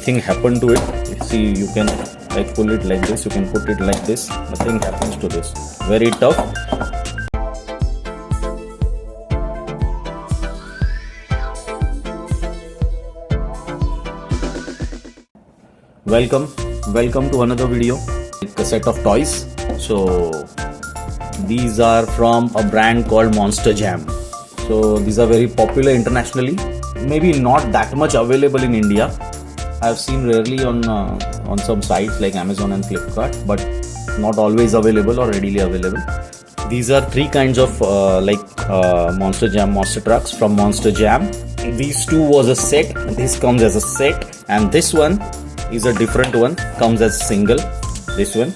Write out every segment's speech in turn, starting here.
nothing happened to it. See, you can like pull it like this, you can put it like this, nothing happens to this. Very tough. Welcome to another video. A set of toys. So these are from a brand called Monster Jam. So these are very popular internationally. Maybe not that much available in India. I've seen rarely on some sites like Amazon and Flipkart, but not always available or readily available. These are three kinds of Monster Jam Monster Trucks from Monster Jam. These two was a set. This comes as a set, and this one is a different one, comes as single, this one.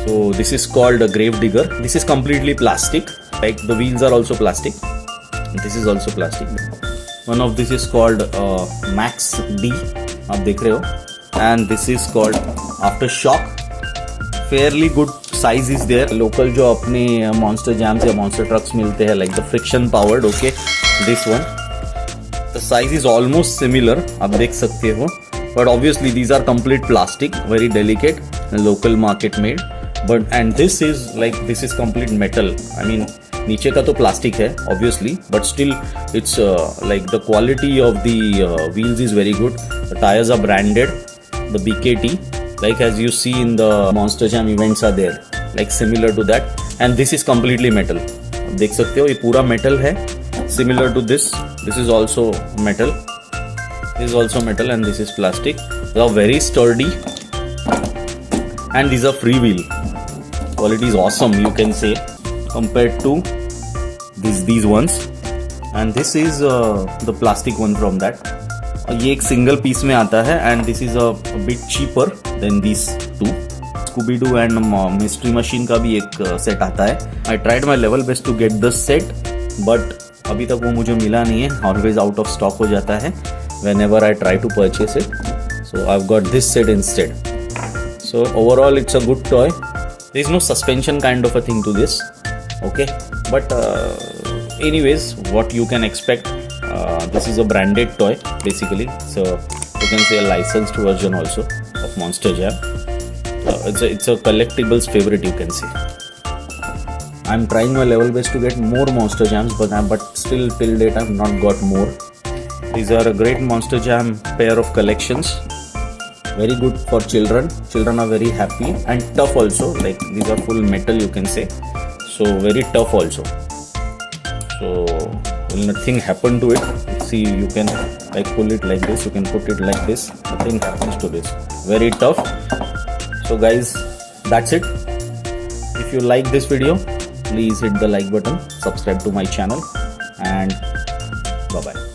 So this is called a grave digger. This is completely plastic, like the wheels are also plastic, and this is also plastic. One of this is called Max D, आप देख रहे हो, and this is called Aftershock. Fairly good size is there. Local जो अपने Monster Jams या Monster Trucks मिलते हैं, like the friction powered, okay, this one. The size is almost similar, आप देख सकते हो. But obviously these are complete plastic, very delicate, local market made. And this is complete metal. I mean, नीचे का तो plastic है obviously, but still it's like the quality of the wheels is very good. The tires are branded, the BKT, like as you see in the Monster Jam events are there, like similar to that. And this is completely metal. देख सकते हो ये पूरा metal है, similar to this. This is also metal. This is also metal and this is plastic. They are very sturdy and these are freewheel. Quality is awesome, you can say, compared to these ones. And this is the plastic one from that. ये एक single piece में आता है and this is a bit cheaper than these two. Scooby-Doo and Mystery Machine का भी एक set आता है. I tried my level best to get the set, but अभी तक वो मुझे मिला नहीं है. Always out of stock हो जाता है whenever I try to purchase it. So I've got this set instead. So overall it's a good toy. There is no suspension kind of a thing to this, okay, but anyways, what you can expect, this is a branded toy basically, so you can say a licensed version also of Monster Jam. It's a collectibles favorite, you can say. I'm trying my level best to get more Monster Jams, but still till date I've not got more. These are a great Monster Jam pair of collections. Very good for children. Children are very happy and tough also. Like these are full metal, you can say. So very tough also. So nothing happened to it. See, you can like pull it like this. You can put it like this. Nothing happens to this. Very tough. So guys, that's it. If you like this video, please hit the like button. Subscribe to my channel and bye bye.